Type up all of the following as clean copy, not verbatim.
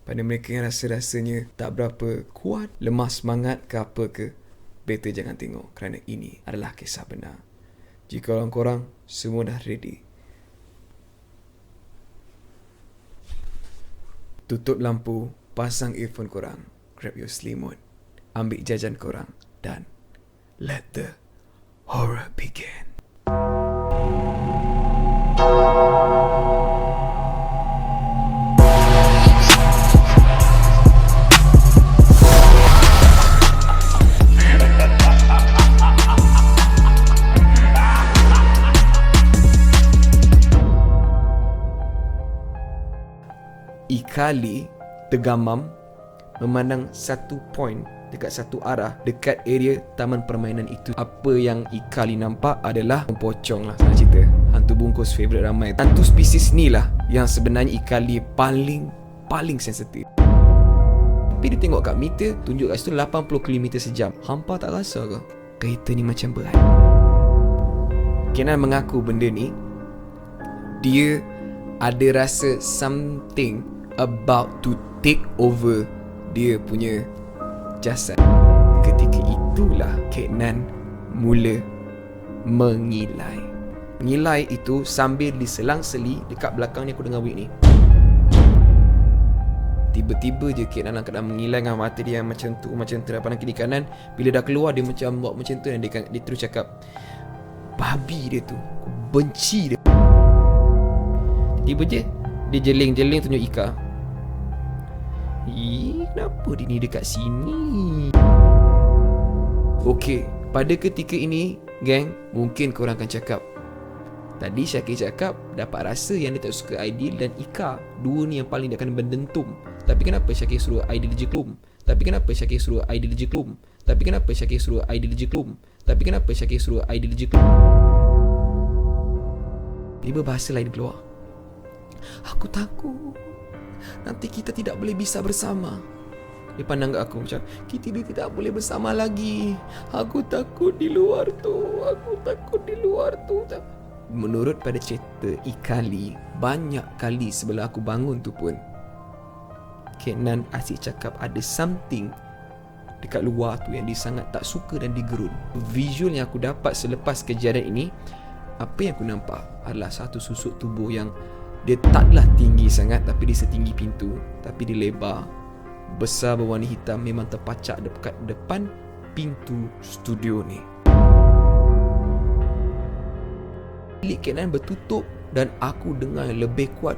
Pada mereka yang rasa-rasanya tak berapa kuat, lemah semangat ke apa ke, better jangan tengok kerana ini adalah kisah benar. Jika korang semua dah ready, tutup lampu, pasang earphone korang, grab your selimut, ambil jajan korang dan let the horror begin. Ikali tergamam memandang satu point dekat satu arah dekat area taman permainan itu. Apa yang Ikali nampak adalah pocong lah, senang cerita. Hantu bungkus favourite ramai. Hantu spesies ni lah yang sebenarnya Ikali paling sensitif. Tapi dia tengok kat meter, tunjuk kat situ 80 km sejam. Hampa tak rasa ke? Kereta ni macam berat. Kenan mengaku benda ni, dia ada rasa something about to take over dia punya jasad. Ketika itulah Kenan mula mengilai. Mengilai itu sambil diselang-seli dekat belakang ni, aku dengar bunyi ni. Tiba-tiba je Kenan dalam keadaan mengilai dengan mata dia yang macam tu, macam terapaan kiri kanan. Bila dah keluar dia macam buat macam tu dan dia terus cakap, babi dia tu, aku benci dia. Tiba je dia jeling-jeling tunjuk Ika. Kenapa dia ni dekat sini? Okey, pada ketika ini geng, mungkin korang akan cakap, tadi Syakir cakap dapat rasa yang dia tak suka Aidil dan Ika, dua ni yang paling dia akan mendentum. Tapi kenapa Syakir suruh Aidil je klum? Tapi kenapa Syakir suruh Aidil je klum? Tapi kenapa Syakir suruh Aidil je klum? Tapi kenapa Syakir suruh Aidil je klum? Tiba bahasa lain keluar. Aku takut nanti kita tidak boleh bisa bersama. Dia pandang kat aku macam, kita tidak boleh bersama lagi. Aku takut di luar tu. Aku takut di luar tu. Menurut pada cerita Ikali, banyak kali sebelum aku bangun tu pun Kenan asyik cakap ada something dekat luar tu yang dia sangat tak suka dan digerun. Visual yang aku dapat selepas kejadian ini, apa yang aku nampak adalah satu susuk tubuh yang dia taklah tinggi sangat, tapi dia setinggi pintu, tapi dia lebar, besar, berwarna hitam, memang terpacak dekat depan pintu studio ni. Bilik Kenan bertutup dan aku dengar yang lebih kuat.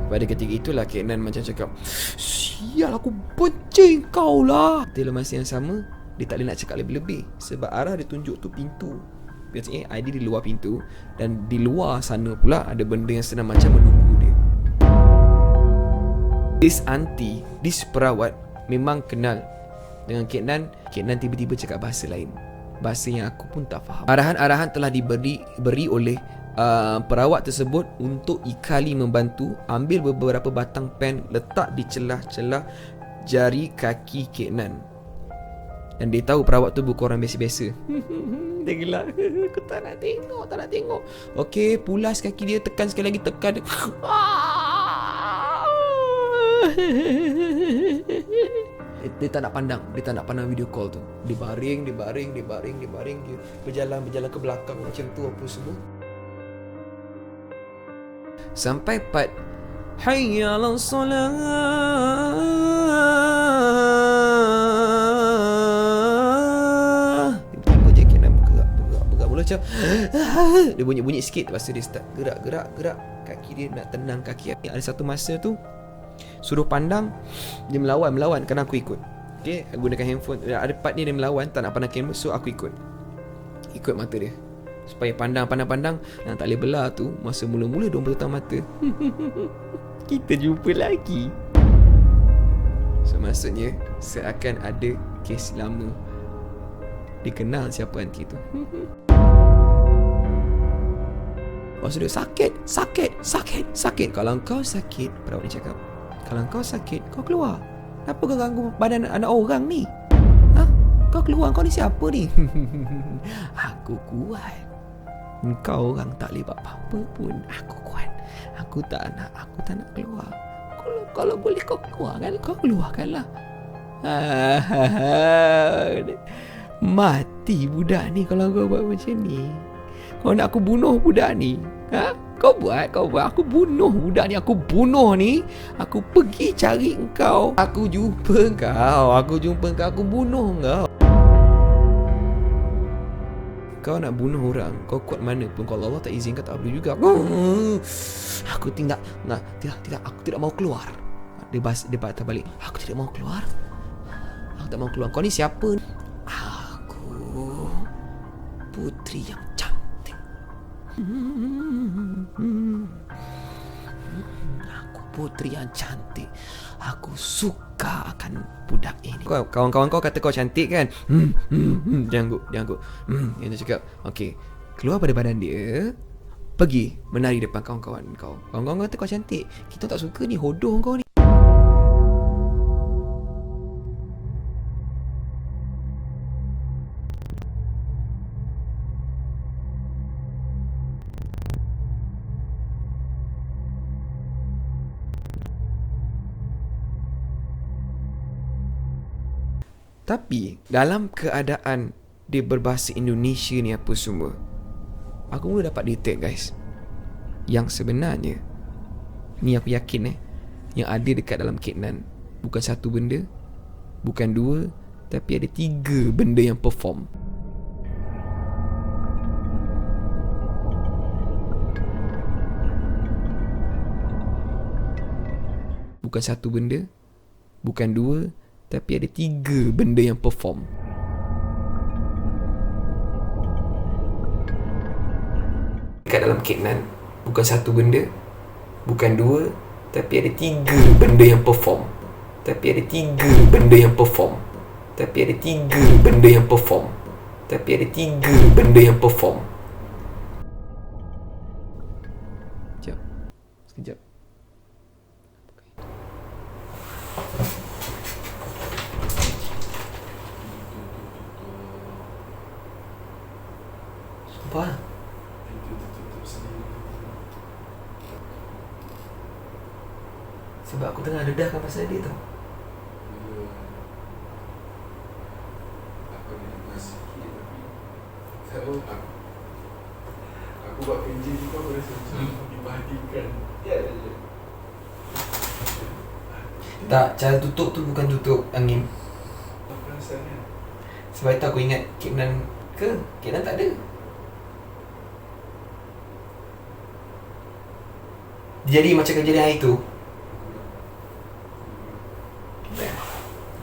Pada ketika itulah Kenan macam cakap, sial, aku benci kau lah. Dalam masa yang sama, dia tak boleh nak cakap lebih-lebih sebab arah dia tunjuk tu pintu. Biasanya ID di luar pintu, dan di luar sana pula ada benda yang sedang macam menunggu dia. This auntie, this perawat memang kenal dengan Kenan. Kenan tiba-tiba cakap bahasa lain, bahasa yang aku pun tak faham. Arahan-arahan telah diberi oleh perawat tersebut untuk Ikali membantu ambil beberapa batang pen, letak di celah-celah jari kaki Kenan. Dan dia tahu perawat tu bukan orang biasa-biasa. Dia gelak. Aku tak nak tengok. Okey, pulas kaki dia, tekan sekali lagi, tekan. Dia tak nak pandang video call tu. Dia baring. Dia berjalan ke belakang macam tu apa semua. Sampai part hayya 'alas salat. Macam dia bunyi sikit, lepas tu dia start gerak kaki dia nak tenang kaki. Ada satu masa tu suruh pandang, dia melawan kerana aku ikut. Okay, aku gunakan handphone. Ada part ni dia melawan, tak nak pandang kamera, so aku ikut mata dia supaya pandang. Dan tak boleh belah tu. Masa mula-mula dia bertutup mata. Kita jumpa lagi. So maksudnya seakan ada kes lama. Dia kenal siapa auntie tu. Maksud dia sakit. Kalau kau sakit, perawat ni cakap, kalau kau sakit, kau keluar. Kenapa kau ganggu badan anak orang ni? Kau keluar, kau ni siapa ni? Aku kuat. Engkau orang tak boleh buat apa-apa pun. Aku kuat. Aku tak nak keluar. Kalau boleh kau keluarkan, kau keluarkanlah. Mati budak ni kalau kau buat macam ni. Kau nak aku bunuh budak ni? Kau buat. Aku bunuh budak ni. Aku bunuh ni. Aku pergi cari engkau. Aku jumpa engkau. Aku bunuh engkau. Kau nak bunuh orang, kau kuat mana pun, kalau Allah tak izinkan tak boleh juga. Aku tidak, aku tidak mau keluar. Dia patah balik. Aku tidak mau keluar. Aku tak mau keluar. Kau ni siapa? Aku putri yang cantik. Aku putri yang cantik. Aku suka akan budak ini. Kawan-kawan kau kata kau cantik kan? Jangan angguk. Dia cakap, okey, keluar pada badan dia, pergi menari depan kawan-kawan kau. Kawan-kawan kata kau cantik. Kita tak suka ni, hodoh kau ni. Tapi dalam keadaan dia berbahasa Indonesia ni apa semua, aku mula dapat detect guys, yang sebenarnya ni aku yakin yang ada dekat dalam Kek Nan bukan satu benda, bukan dua, tapi ada 3 benda yang perform. Bukan satu benda, bukan dua, tapi ada 3 benda yang perform. Dekat dalam Kek Nan bukan satu benda, bukan dua, tapi ada 3 benda yang perform. Tapi ada 3 benda yang perform. Tapi ada 3 benda yang perform. Tapi ada 3 benda yang perform. Sekejap. Apa? Sebab aku tengah dedahkan pasal dia tau. Aku nak masuk sikit tapi aku buat kerja juga, aku rasa macam diperhatikan. Tak, cara tutup tu bukan tutup angin. Apa rasanya? Sebab itu aku ingat Kek Nan ke? Kek Nan tak ada. Jadi macam kejadian hari tu.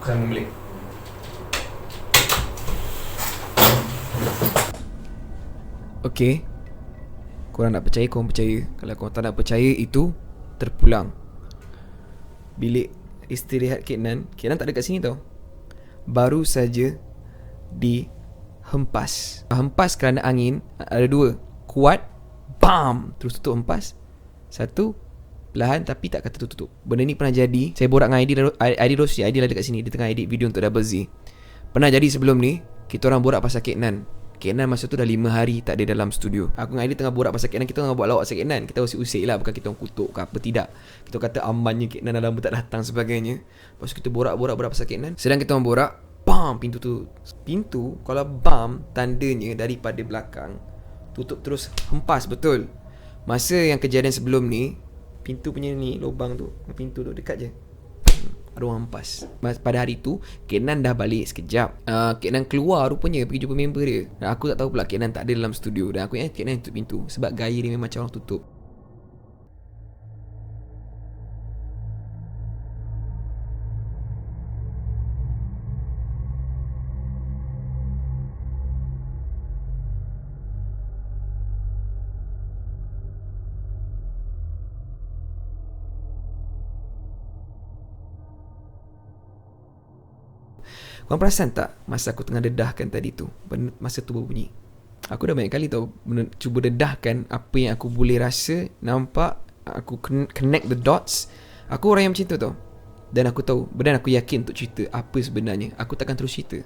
Aku sambung balik. Okay, korang nak percaya, korang percaya. Kalau korang tak nak percaya, itu terpulang. Bilik istirahat Kek Nan tak ada kat sini tau. Baru saja dihempas. Hempas kerana angin ada 2. Kuat, bam, terus tutup hempas. 1, perlahan tapi tak kata tutup. Benda ni pernah jadi. Saya borak dengan ID Rossi. ID lah dekat sini. Dia tengah edit video untuk Double Z. Pernah jadi sebelum ni. Kita orang borak pasal Kek Nan. Kek Nan masa tu dah 5 hari tak ada dalam studio. Aku dengan ID tengah borak pasal Kek Nan. Kita tengah buat lawak pasal Kek Nan. Kita usik-usik lah. Bukan kita orang kutuk ke apa. Tidak. Kita kata amannya Kek Nan dah lama tak datang sebagainya. Lepas tu kita borak pasal Kek Nan. Sedang kita orang borak, bam, Pintu kalau bam, tandanya daripada belakang tutup terus hempas betul. Masa yang kejadian sebelum ni, pintu punya ni, lubang tu, pintu tu dekat je, ada orang hempas. Pada hari tu Kek Nan dah balik sekejap. Kek Nan keluar rupanya pergi jumpa member dia. Dan aku tak tahu pula Kek Nan tak ada dalam studio. Dan aku ingat Kek Nan tutup pintu sebab gaya dia memang macam orang tutup. Korang perasan tak masa aku tengah dedahkan tadi tu, masa tu berbunyi, aku dah banyak kali tau cuba dedahkan apa yang aku boleh rasa, nampak, aku connect the dots. Aku orang yang macam tu tau. Dan aku tahu, dan aku yakin untuk cerita apa sebenarnya. Aku takkan terus cerita.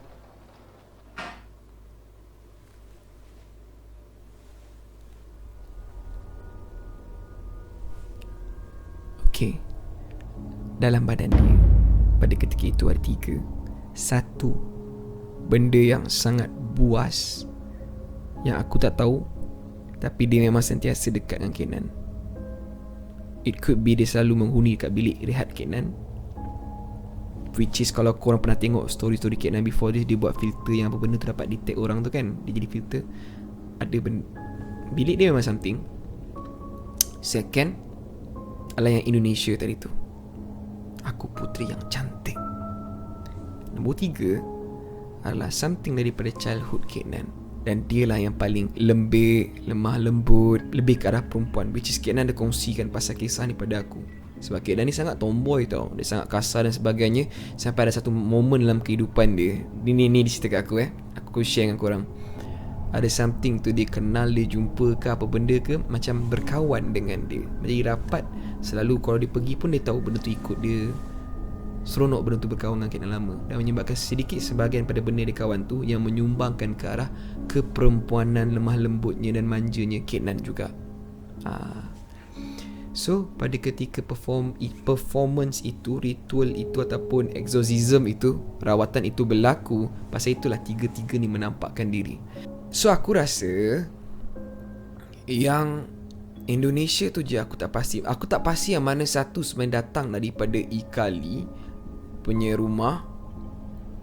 Okay, dalam badan dia pada ketika itu ada 3. Satu, benda yang sangat buas yang aku tak tahu, tapi dia memang sentiasa dekat dengan Kenan. It could be dia selalu menghuni dekat bilik rehat Kenan, which is kalau korang pernah tengok story-story Kenan before this, dia buat filter yang apa benda tu dapat detect orang tu kan. Dia jadi filter. Ada bilik dia memang something. Second adalah yang Indonesia tadi tu, aku puteri yang cantik. Nombor 3 adalah something daripada childhood Kenan, dan dia lah yang paling lembik, lemah lembut, lebih ke arah perempuan, which is Kenan ada kongsikan pasal kisah ni pada aku. Sebab Kenan ni sangat tomboy tau, dia sangat kasar dan sebagainya, sampai ada satu momen dalam kehidupan dia. Ni cerita kat aku aku share dengan korang. Ada something tu, dia kenal, dia jumpa ke apa benda ke, macam berkawan dengan dia, menjadi rapat. Selalu kalau dia pergi pun dia tahu benda tu ikut dia. Seronok benda tu berkawan dengan Kenan lama, dan menyebabkan sedikit sebahagian pada benda dia kawan tu yang menyumbangkan ke arah keperempuanan lemah lembutnya dan manjanya Kenan juga. So pada ketika performance itu, ritual itu ataupun exorcism itu, rawatan itu berlaku, pasal itulah 3 ni menampakkan diri. So aku rasa yang Indonesia tu je aku tak pasti. Aku tak pasti yang mana satu sebenarnya datang daripada Ikali punya rumah.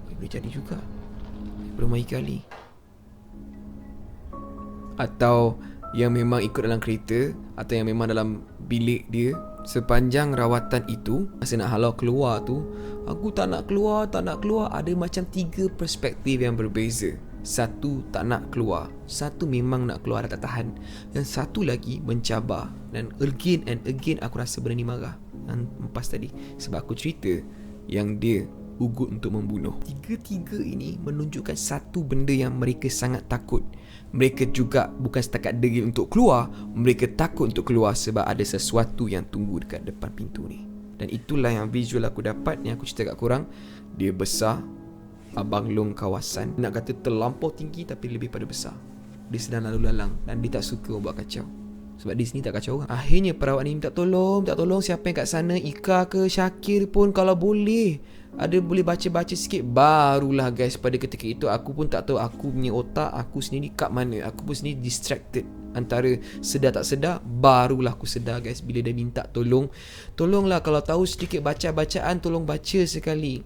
Boleh jadi juga rumah Ikali, atau yang memang ikut dalam kereta, atau yang memang dalam bilik dia. Sepanjang rawatan itu, masa nak halau keluar tu, aku tak nak keluar. Ada macam 3 perspektif yang berbeza. Satu tak nak keluar, satu memang nak keluar dah tak tahan, dan satu lagi mencabar. Dan again and again aku rasa benda ni marah. Dan lepas tadi sebab aku cerita yang dia ugut untuk membunuh. 3 ini menunjukkan satu benda yang mereka sangat takut. Mereka juga bukan setakat degil untuk keluar, mereka takut untuk keluar sebab ada sesuatu yang tunggu dekat depan pintu ni. Dan itulah yang visual aku dapat, yang aku cerita kat korang. Dia besar, abang long kawasan, nak kata terlampau tinggi tapi lebih pada besar. Dia sedang lalu lalang dan dia tak suka buat kacau. Sebab di sini tak kacau orang. Akhirnya perawat ni minta tolong siapa yang kat sana, Ika ke Syakir pun kalau boleh, ada boleh baca-baca sikit. Barulah guys, pada ketika itu aku pun tak tahu aku punya otak aku sendiri kat mana. Aku pun sendiri distracted, antara sedar tak sedar. Barulah aku sedar guys, bila dia minta tolong. Tolonglah kalau tahu sedikit baca-bacaan, tolong baca sekali.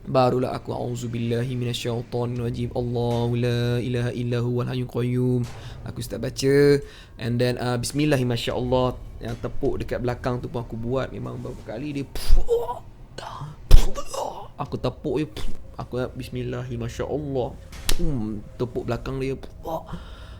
Barulah aku auzubillahi minasyaitonirrajim, Allahu la ilaha illa huwal hayyul qayyum. Aku start baca, and then bismillahi masyaallah. Yang tepuk dekat belakang tu pun aku buat. Memang beberapa kali dia aku tepuk dia, aku bismillahi masyaallah, tepuk belakang dia.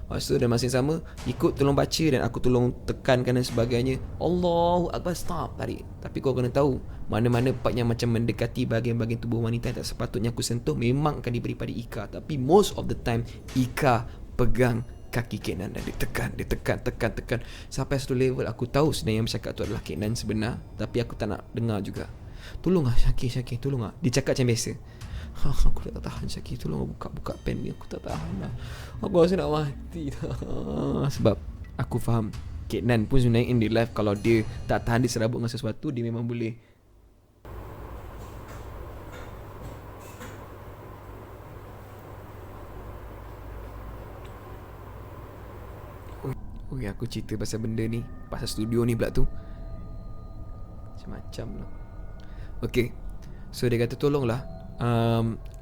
Lepas tu dan masa yang sama ikut tolong baca, dan aku tolong tekankan dan sebagainya. Allahu Akbar, stop, tarik. Tapi kau kena tahu, mana-mana part yang macam mendekati bahagian-bahagian tubuh wanita yang tak sepatutnya aku sentuh, memang akan diberi pada Ika. Tapi most of the time Ika pegang kaki Kenan dan dia tekan. Sampai satu level aku tahu sebenarnya yang bercakap tu adalah Kenan sebenar, tapi aku tak nak dengar juga. Tolonglah Syakir, tolonglah. Dia cakap macam biasa. Aku tak tahan Syakir, tolong buka pen ni. Aku tak tahan lah. Aku rasa nak mati dah. Sebab aku faham Kenan pun sebenarnya in the life, kalau dia tak tahan, dia serabut dengan sesuatu, dia memang boleh. Okay, aku cerita pasal benda ni, pasal studio ni pula tu, macam-macam lah. Okay, so dia kata tolonglah,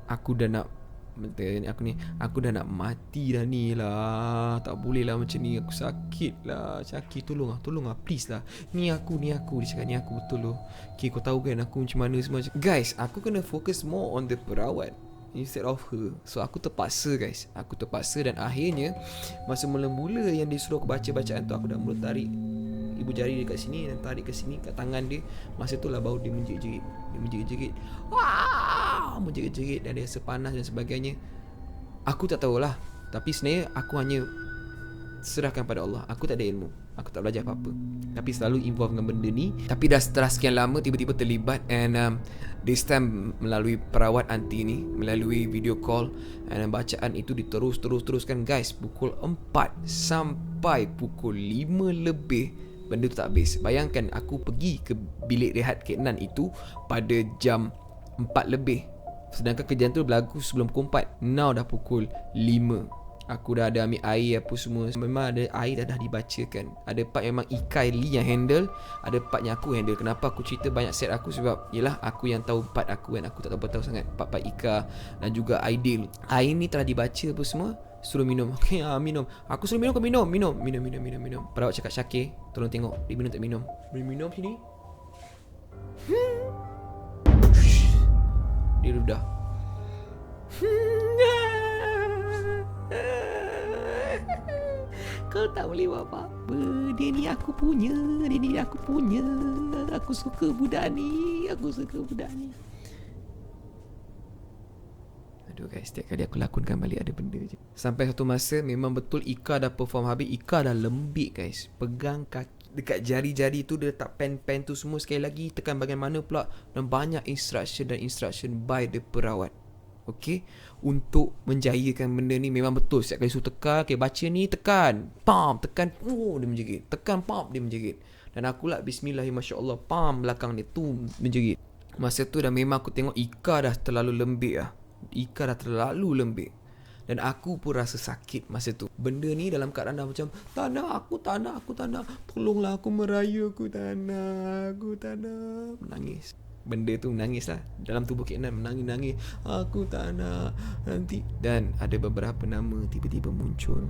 aku dah nak nak mati dah ni lah. Tak boleh lah macam ni, aku sakit lah. Syakir, tolong lah, please lah. Ni aku. Dia cakap ni aku betul loh. Okay, kau tahu kan aku macam mana semua. Guys, aku kena fokus more on the perawat instead of her. So aku terpaksa guys, dan akhirnya masa mula-mula yang dia suruh aku baca bacaan tu, aku dah mula tarik ibu jari dia kat sini dan tarik ke sini kat tangan dia. Masa tu lah baru dia menjerit-jerit. Menjerit-jerit dan dia rasa panas dan sebagainya. Aku tak tahulah, tapi sebenarnya aku hanya serahkan pada Allah. Aku tak ada ilmu, aku tak belajar apa-apa, tapi selalu involve dengan benda ni. Tapi dah setelah sekian lama tiba-tiba terlibat, and this time melalui perawat anti ni, melalui video call, and bacaan itu diteruskan guys, pukul 4 sampai pukul 5 lebih benda tu tak habis. Bayangkan aku pergi ke bilik rehat Kek Nan itu pada jam 4 lebih, sedangkan kejadian tu berlaku sebelum pukul 4. Now dah pukul 5. Aku dah ada ambil air apa semua. Memang ada air dah dibacakan. Ada part memang Ika Lee yang handle, ada part yang aku handle. Kenapa aku cerita banyak set aku? Sebab yelah aku yang tahu part aku kan. Aku tak tahu sangat part-part Ika dan juga Aidil. Air ni telah dibaca apa semua, suruh minum. Okay, minum. Aku suruh minum, kau minum. Minum. Perawat cakap, Syakir, tolong tengok dia minum tak minum. Boleh minum sini. Dia dah. Kau tak boleh buat apa-apa. Dia ni aku punya. Aku suka budak ni. Aduh guys, setiap kali aku lakonkan balik ada benda je. Sampai satu masa memang betul Ika dah perform habis. Ika dah lembik guys. Pegang kaki dekat jari-jari tu, dia letak pen tu semua sekali lagi, tekan bahagian mana pula, dan banyak instruction by the perawat. Okay, untuk menjayakan benda ni memang betul. Setiap kali suruh tekan, okay, baca ni, tekan, pam, tekan, dia menjerit, tekan, pam, dia menjerit. Dan aku lah bismillahirrahmanirrahim, Masya Allah, pam, belakang dia tu menjerit. Masa tu dah memang aku tengok Ika dah terlalu lembik lah. Dan aku pun rasa sakit masa tu. Benda ni dalam keadaan dah macam, tak nak, aku tak nak. Tolonglah, aku merayu, aku tak nak. Menangis. Benda tu menangis lah. Dalam tubuh Kek Nan menangis. Aku tak nak nanti. Dan ada beberapa nama tiba-tiba muncul.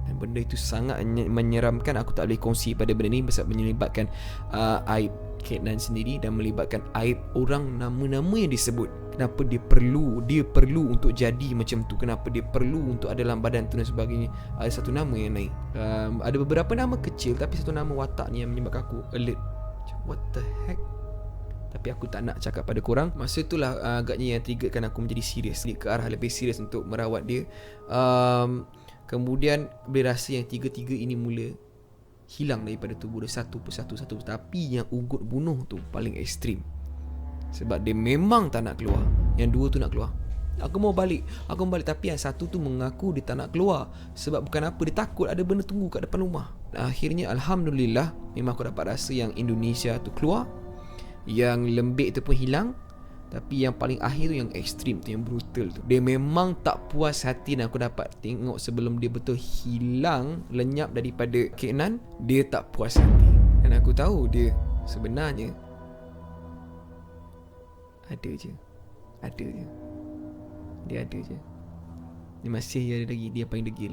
Dan benda itu sangat menyeramkan. Aku tak boleh kongsi pada benda ni sebab menyelibatkan aib Kek Nan sendiri dan melibatkan aib orang, nama-nama yang disebut. Kenapa dia perlu untuk jadi macam tu? Kenapa dia perlu untuk ada dalam badan tu dan sebagainya? Ada satu nama yang naik. Ada beberapa nama kecil, tapi satu nama watak ni yang menyebabkan aku alert. Macam, what the heck? Tapi aku tak nak cakap pada korang. Masa itulah agaknya yang triggerkan aku menjadi serius, ke arah lebih serius untuk merawat dia. Kemudian boleh rasa yang tiga-tiga ini mula hilang daripada tubuh dia satu persatu. Tapi yang ugut bunuh tu paling ekstrim. Sebab dia memang tak nak keluar. Yang dua tu nak keluar. Aku mau balik. Tapi yang satu tu mengaku dia tak nak keluar. Sebab bukan apa, dia takut ada benda tunggu kat depan rumah. Akhirnya Alhamdulillah, memang aku dapat rasa yang Indonesia tu keluar. Yang lembik tu pun hilang. Tapi yang paling akhir tu, yang ekstrim tu, yang brutal tu, dia memang tak puas hati. Dan aku dapat tengok sebelum dia betul hilang, lenyap daripada Kek Nan, dia tak puas hati. Dan aku tahu dia sebenarnya Ada je. Dia ada je. Dia masih ada lagi. Dia paling degil.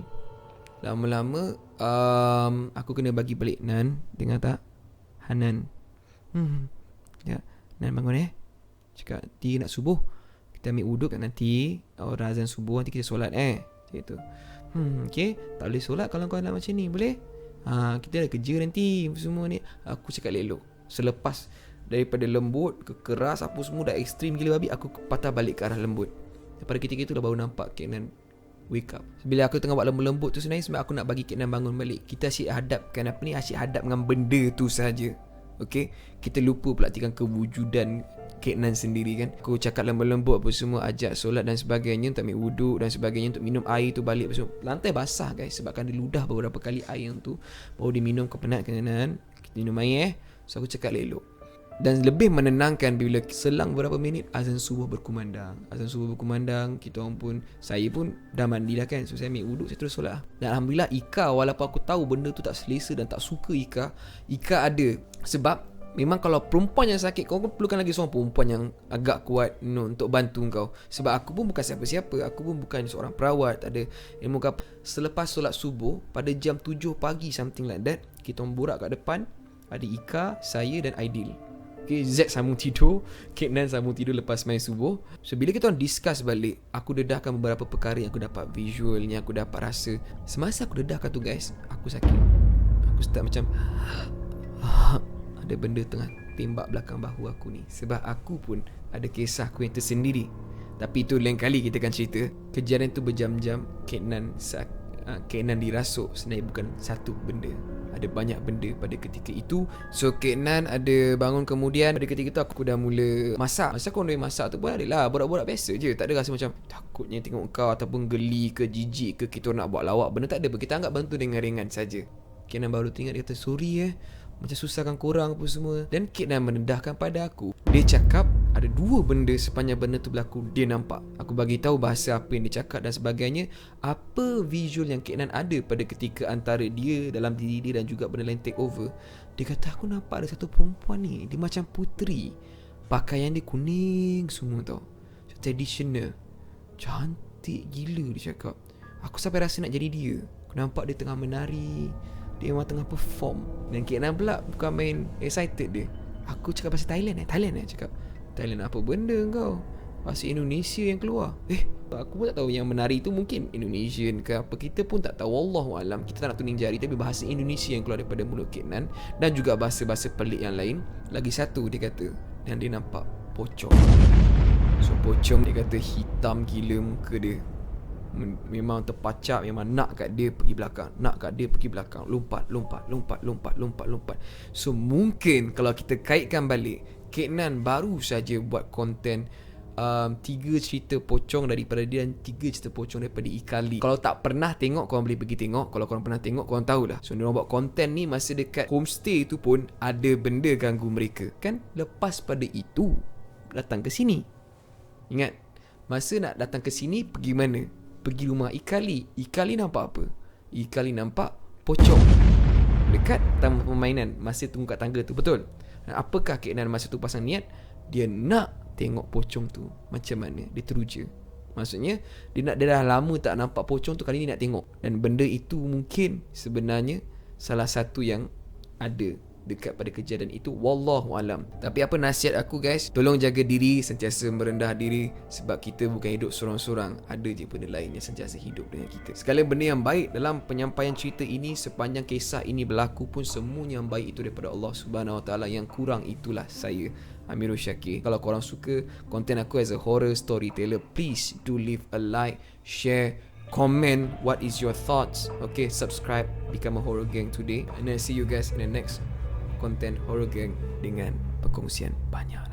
Lama-lama aku kena bagi balik Nan. Dengar tak? Hanan, ya, Nan bangun cakap nanti nak subuh, kita ambil wuduk kat nanti, orang azan subuh nanti kita solat macam tu. Okay, tak boleh solat kalau kau nak macam ni, boleh? Kita ada kerja nanti semua ni. Aku cakap elok. Selepas daripada lembut ke keras, apa semua dah ekstrim gila babi, aku patah balik ke arah lembut. Daripada ketika itu dah baru nampak Kek Nan wake up. Bila aku tengah buat lembut-lembut tu sebenarnya sebab aku nak bagi Kek Nan bangun balik. Kita asyik hadapkan asyik hadap dengan benda tu saja. Okay, kita lupa praktikan kewujudan Kek Nan sendiri kan. Aku cakap lembut-lembut apa semua, ajak solat dan sebagainya, untuk ambil wuduk dan sebagainya, untuk minum air tu balik apa semua. Lantai basah guys, sebabkan dia ludah beberapa kali air yang tu. Baru dia minum, kau penat kan Nan, kita minum air So aku cakap elok. Dan lebih menenangkan bila selang beberapa minit azan subuh berkumandang. Kita orang pun, saya pun dah mandi dah kan. So saya ambil wuduk, saya terus solat. Dan Alhamdulillah Ika, walaupun aku tahu benda tu tak selesa dan tak suka Ika ada. Sebab memang kalau perempuan yang sakit, kau perlukan lagi seorang perempuan yang agak kuat untuk bantu kau. Sebab aku pun bukan siapa-siapa. Aku pun bukan seorang perawat, ada ilmu kapal. Selepas solat subuh pada jam 7 pagi something like that, kita orang borak kat depan. Ada Ika, saya dan Aidil. Okay, Z sambung tidur, Kek Nan sambung tidur lepas main subuh. So bila kita orang discuss balik, aku dedahkan beberapa perkara yang aku dapat visualnya, aku dapat rasa. Semasa aku dedahkan tu guys, aku sakit. Aku start macam ada benda tengah tembak belakang bahu aku ni. Sebab aku pun ada kisah aku yang tersendiri. Tapi itu lain kali kita akan cerita. Kejadian tu berjam-jam. Kek Nan dirasuk sebenarnya bukan satu benda, ada banyak benda pada ketika itu. So Kek Nan ada bangun kemudian. Pada ketika itu aku dah mula masak. Masa aku dah masak tu pun adalah borak-borak biasa je. Tak ada rasa macam takutnya tengok kau ataupun geli ke jijik ke kita nak buat lawak. Benda tak ada. Kita anggap bantu dengan ringan saja. Kek Nan baru teringat, dia kata sorry macam susahkan korang apa semua. Dan Kek Nan menendahkan pada aku. Dia cakap ada 2 benda sepanjang benda tu berlaku dia nampak. Aku bagi tahu bahasa apa yang dia cakap dan sebagainya. Apa visual yang Kek Nan ada pada ketika antara dia dalam diri dia dan juga benda lain take over. Dia kata aku nampak ada satu perempuan ni, dia macam puteri, pakaian dia kuning semua tau, traditional, cantik gila dia cakap. Aku sampai rasa nak jadi dia. Aku nampak dia tengah menari, dia memang tengah perform. Dan Kek Nan pula bukan main excited dia. Aku cakap bahasa Thailand cakap Thailand apa benda kau, bahasa Indonesia yang keluar. Aku pun tak tahu yang menari tu mungkin Indonesian ke apa, kita pun tak tahu, wallahualam. Kita tak nak tuning jari, tapi bahasa Indonesia yang keluar daripada mulut Kek Nan. Dan juga bahasa-bahasa pelik yang lain. Lagi satu dia kata, yang dia nampak pocong. So pocong dia kata hitam gila muka dia, memang terpacap, memang nak kat dia pergi belakang, lompat. So mungkin kalau kita kaitkan balik, Kek Nan baru saja buat konten 3 cerita pocong daripada dia dan 3 cerita pocong daripada Ikali. Kalau tak pernah tengok, korang boleh pergi tengok. Kalau korang pernah tengok, korang tahulah. So diorang buat konten ni masa dekat homestay tu pun ada benda ganggu mereka kan. Lepas pada itu datang ke sini. Ingat, masa nak datang ke sini pergi mana? Pergi rumah Ikali. Ikali nampak apa? Ikali nampak pocong dekat taman permainan masa tunggu kat tangga tu, betul? Dan apakah Kek Nan masa tu pasang niat? Dia nak tengok pocong tu macam mana. Dia teruja. Maksudnya dia dah lama tak nampak pocong tu, kali ni nak tengok. Dan benda itu mungkin sebenarnya salah satu yang ada dekat pada kejadian itu, wallahualam. Tapi apa nasihat aku guys, tolong jaga diri, sentiasa merendah diri, sebab kita bukan hidup sorang-sorang. Ada je benda lain yang sentiasa hidup dengan kita. Segala benda yang baik dalam penyampaian cerita ini, sepanjang kisah ini berlaku pun, semua yang baik itu daripada Allah Subhanahu Wa Taala. Yang kurang itulah saya, Amirul Syakir. Kalau korang suka konten aku as a horror storyteller, please do leave a like, share, comment what is your thoughts. Okay, subscribe, become a horror gang today, and then see you guys in the next konten horror gang dengan perkongsian banyak.